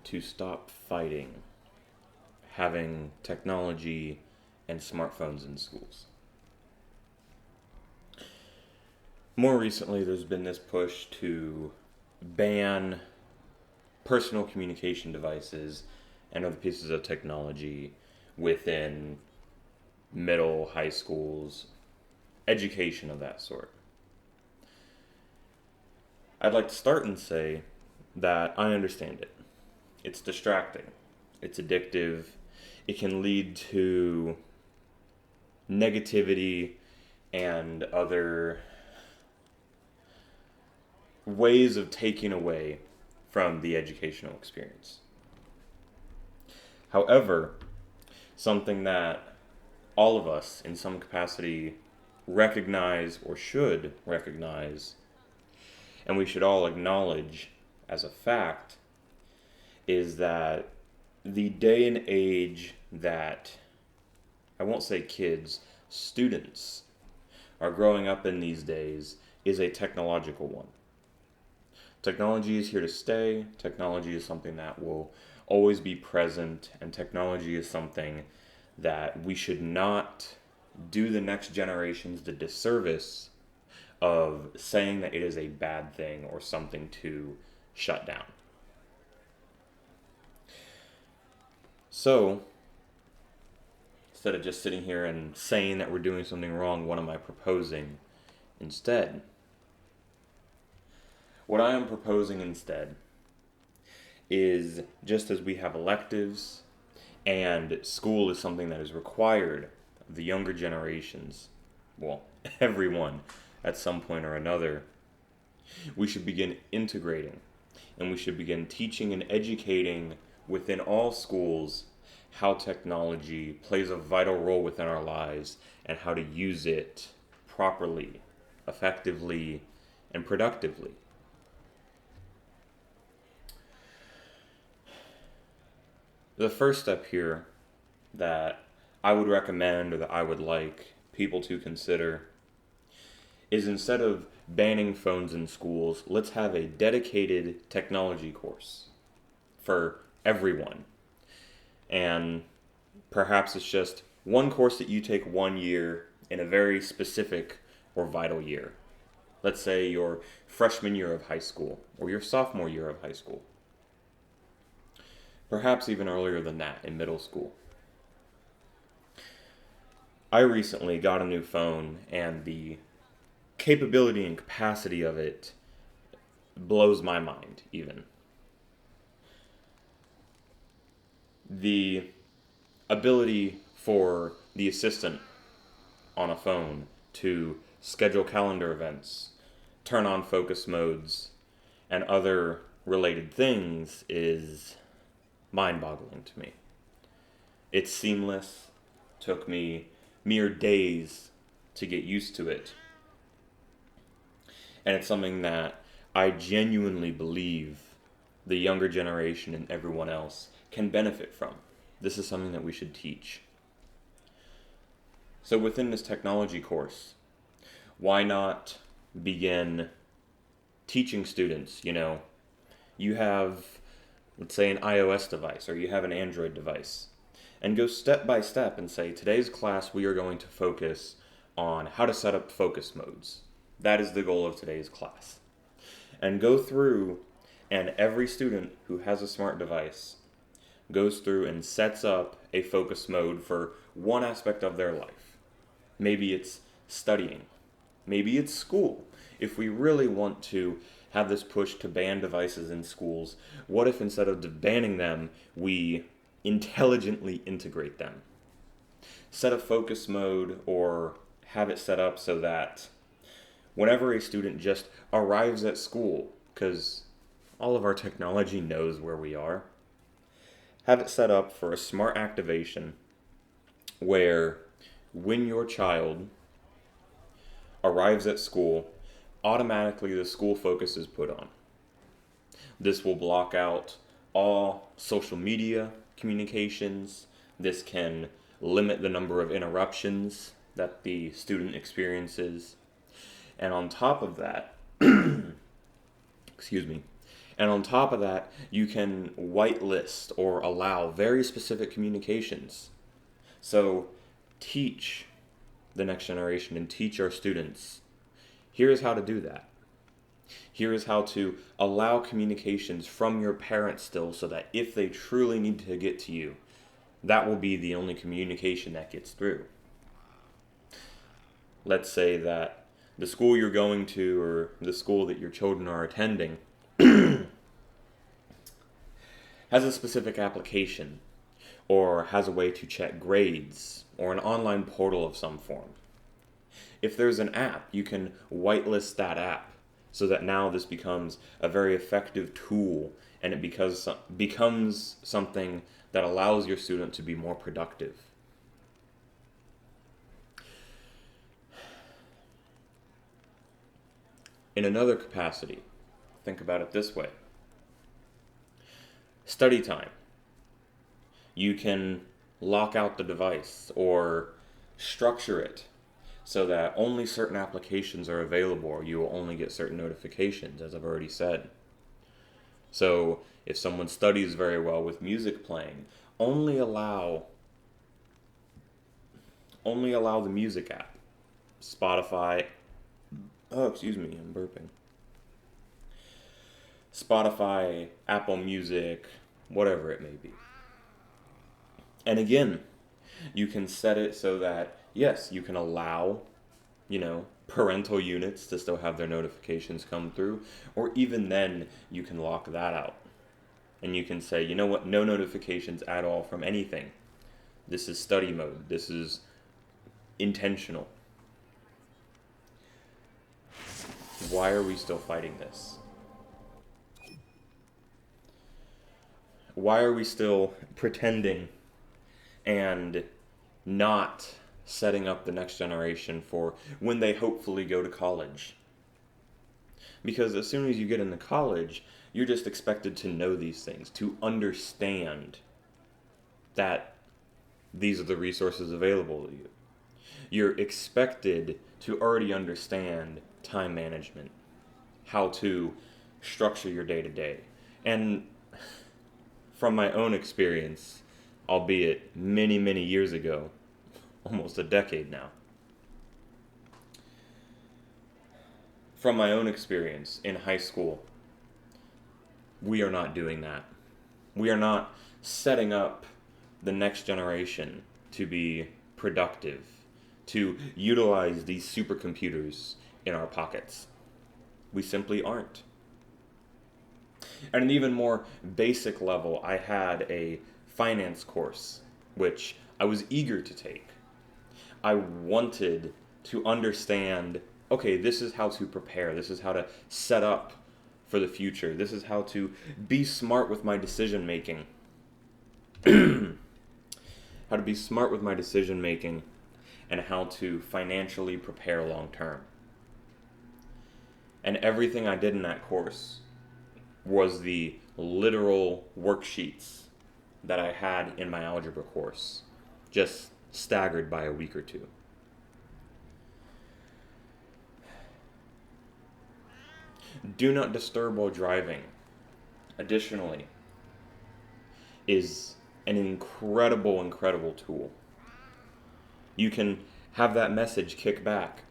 to stop fighting having technology and smartphones in schools. More recently, there's been this push to ban personal communication devices and other pieces of technology within middle, high schools, education of that sort. I'd like to start and say that I understand it. It's distracting, it's addictive, it can lead to negativity and other ways of taking away from the educational experience. However, something that all of us in some capacity recognize or should recognize, and we should all acknowledge as a fact, is that the day and age that, I won't say kids, students are growing up in these days is a technological one. Technology is here to stay. Technology is something that will always be present, and technology is something that we should not do the next generations the disservice of saying that it is a bad thing or something to shut down. So, instead of just sitting here and saying that we're doing something wrong, what am I proposing instead? What I am proposing instead is, just as we have electives and school is something that is required of the younger generations, well, everyone at some point or another, we should begin integrating and we should begin teaching and educating within all schools how technology plays a vital role within our lives and how to use it properly, effectively, and productively. The first step here that I would recommend, or that I would like people to consider, is instead of banning phones in schools, let's have a dedicated technology course for everyone. And perhaps it's just one course that you take 1 year in a very specific or vital year. Let's say your freshman year of high school or your sophomore year of high school. Perhaps even earlier than that, in middle school. I recently got a new phone, and the capability and capacity of it blows my mind, even. The ability for the assistant on a phone to schedule calendar events, turn on focus modes, and other related things is mind-boggling to me. It's seamless. Took me mere days to get used to it. And it's something that I genuinely believe the younger generation and everyone else can benefit from. This is something that we should teach. So within this technology course, why not begin teaching students, you have, let's say, an iOS device or you have an Android device, and go step by step and say, today's class we are going to focus on how to set up focus modes. That is the goal of today's class. And go through, and every student who has a smart device goes through and sets up a focus mode for one aspect of their life. Maybe it's studying. Maybe it's school. If we really want to have this push to ban devices in schools, what if instead of banning them, we intelligently integrate them? Set a focus mode or have it set up so that whenever a student just arrives at school, because all of our technology knows where we are, have it set up for a smart activation where when your child arrives at school, automatically the school focus is put on. This will block out all social media communications. This can limit the number of interruptions that the student experiences. And on top of that, excuse me, And on top of that, you can whitelist or allow very specific communications. So teach the next generation and teach our students. Here is how to do that. Here is how to allow communications from your parents still, so that if they truly need to get to you, that will be the only communication that gets through. Let's say that the school you're going to, or the school that your children are attending, has a specific application, or has a way to check grades, or an online portal of some form. If there's an app, you can whitelist that app, so that now this becomes a very effective tool, and it becomes something that allows your student to be more productive. In another capacity, think about it this way. Study time. You can lock out the device or structure it so that only certain applications are available, or you will only get certain notifications, as I've already said. So if someone studies very well with music playing, only allow the music app. Spotify, I'm burping. Spotify, Apple Music, whatever it may be. And again, you can set it so that, yes, you can allow, parental units to still have their notifications come through, or even then, you can lock that out. And you can say, you know what, no notifications at all from anything. This is study mode. This is intentional. Why are we still fighting this? Why are we still pretending and not setting up the next generation for when they hopefully go to college? Because as soon as you get into college, you're just expected to know these things, to understand that these are the resources available to you. You're expected to already understand time management, how to structure your day-to-day. And from my own experience, albeit many, many years ago, almost a decade now, from my own experience in high school, we are not doing that. We are not setting up the next generation to be productive, to utilize these supercomputers in our pockets. We simply aren't. At an even more basic level, I had a finance course, which I was eager to take. I wanted to understand, okay, this is how to prepare. This is how to set up for the future. This is how to be smart with my decision making. How to be smart with my decision making, and how to financially prepare long term. And everything I did in that course was the literal worksheets that I had in my algebra course, just staggered by a week or two. Do not disturb while driving, additionally, is an incredible tool. You can have that message kick back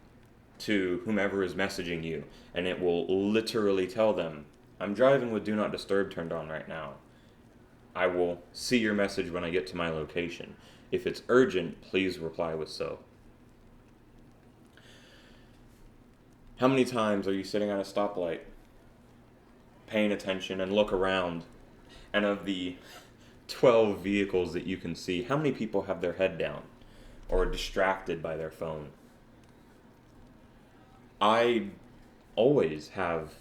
to whomever is messaging you, and it will literally tell them, I'm driving with Do Not Disturb turned on right now. I will see your message when I get to my location. If it's urgent, please reply with so. How many times are you sitting at a stoplight, paying attention and look around, and of the 12 vehicles that you can see, how many people have their head down or are distracted by their phone? I always have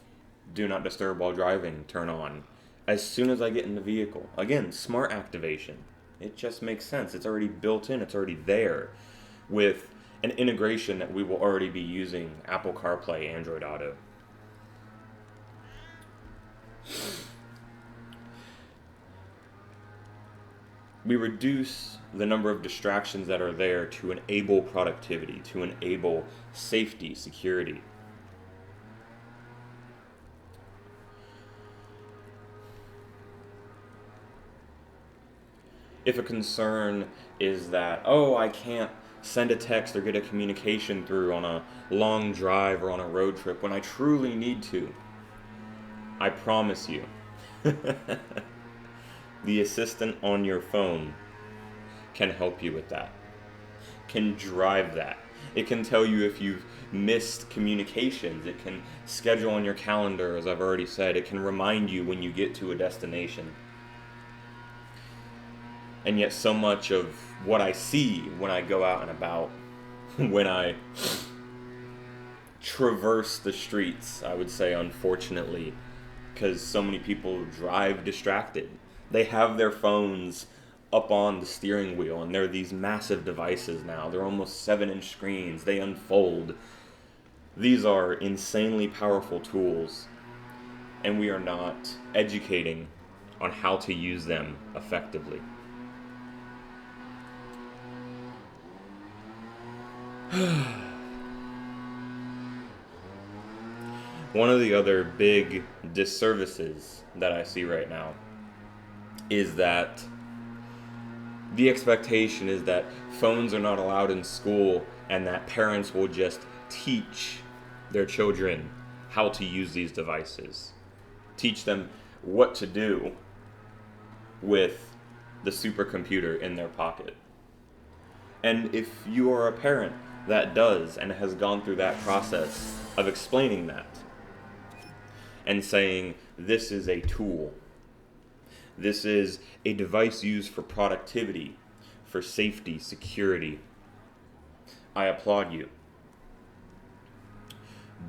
Do Not Disturb while driving turn on as soon as I get in the vehicle. Again, smart activation. It just makes sense. It's already built in. It's already there with an integration that we will already be using Apple CarPlay, Android Auto. We reduce the number of distractions that are there to enable productivity, to enable safety, security. If a concern is that, oh, I can't send a text or get a communication through on a long drive or on a road trip when I truly need to, I promise you, the assistant on your phone can help you with that, can drive that. It can tell you if you've missed communications. It can schedule on your calendar, as I've already said. It can remind you when you get to a destination. And yet so much of what I see when I go out and about, when I traverse the streets, I would say, unfortunately, because so many people drive distracted. They have their phones up on the steering wheel, and they're these massive devices now. They're almost 7-inch screens. They unfold. These are insanely powerful tools, and we are not educating on how to use them effectively. One of the other big disservices that I see right now is that the expectation is that phones are not allowed in school and that parents will just teach their children how to use these devices. Teach them what to do with the supercomputer in their pocket. And if you are a parent that does and has gone through that process of explaining that and saying this is a tool, this is a device used for productivity, for safety, security, I applaud you.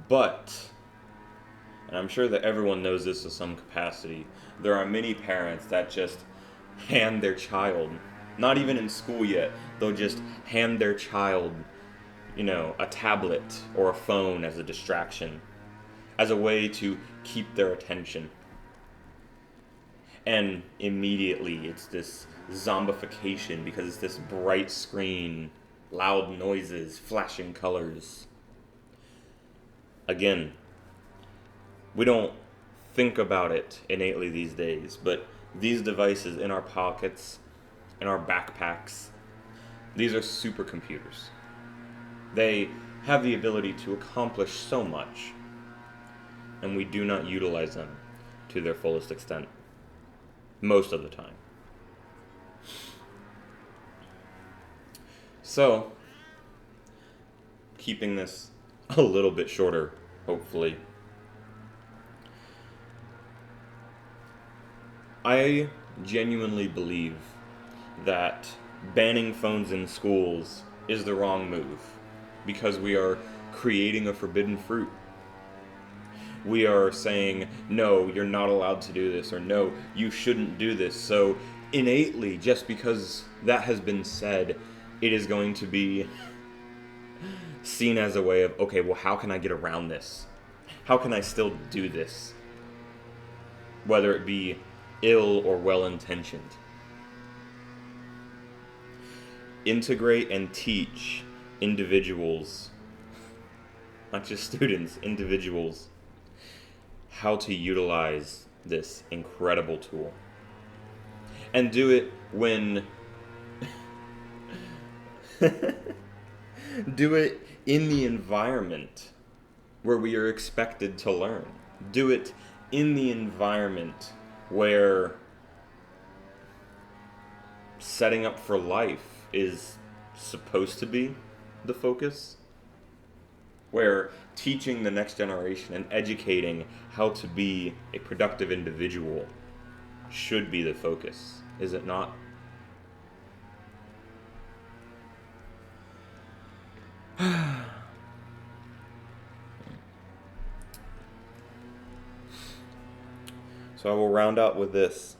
But, and I'm sure that everyone knows this to some capacity, there are many parents that just hand their child, not even in school yet, they'll just hand their child, a tablet or a phone as a distraction, as a way to keep their attention. And immediately it's this zombification because it's this bright screen, loud noises, flashing colors. Again, we don't think about it innately these days, but these devices in our pockets, in our backpacks, these are supercomputers. They have the ability to accomplish so much, and we do not utilize them to their fullest extent, most of the time. So, keeping this a little bit shorter, hopefully, I genuinely believe that banning phones in schools is the wrong move because we are creating a forbidden fruit. We are saying, no, you're not allowed to do this, or no, you shouldn't do this. So innately, just because that has been said, it is going to be seen as a way of, okay, well, how can I get around this? How can I still do this? Whether it be ill or well-intentioned. Integrate and teach individuals, not just students, individuals, how to utilize this incredible tool. And do it when do it in the environment where we are expected to learn. Do it in the environment where setting up for life is supposed to be the focus, where teaching the next generation and educating how to be a productive individual should be the focus, is it not? So I will round out with this.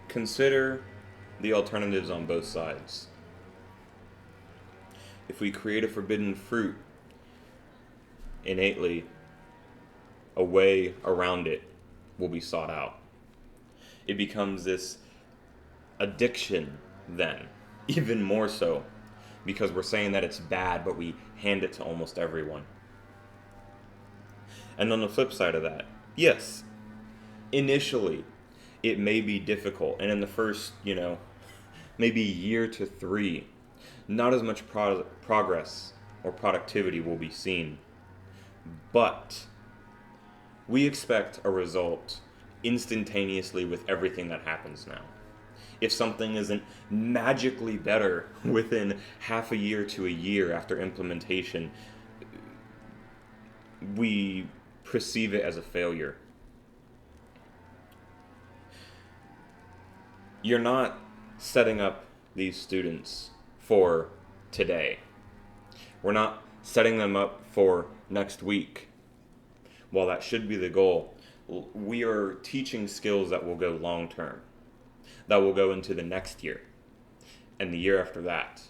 Consider the alternatives on both sides. If we create a forbidden fruit, innately, a way around it will be sought out. It becomes this addiction then, even more so, because we're saying that it's bad, but we hand it to almost everyone. And on the flip side of that, yes, initially, It may be difficult, and in the first, maybe year to 3, not as much progress or productivity will be seen. But we expect a result instantaneously with everything that happens now. If something isn't magically better within half a year to a year after implementation, we perceive it as a failure. You're not setting up these students for today. We're not setting them up for next week. While that should be the goal, we are teaching skills that will go long term, that will go into the next year and the year after that.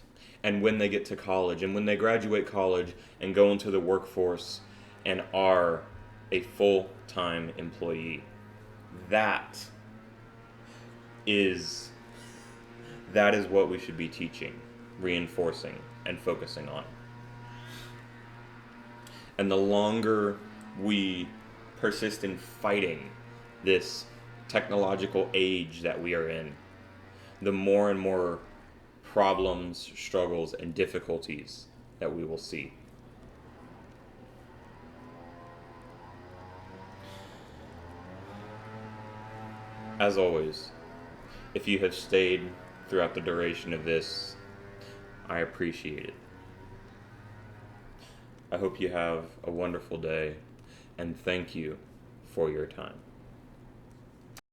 And when they get to college and when they graduate college and go into the workforce and are a full-time employee, that is what we should be teaching, reinforcing, and focusing on. And the longer we persist in fighting this technological age that we are in, the more and more problems, struggles, and difficulties that we will see. As always, if you have stayed throughout the duration of this, I appreciate it. I hope you have a wonderful day, and thank you for your time.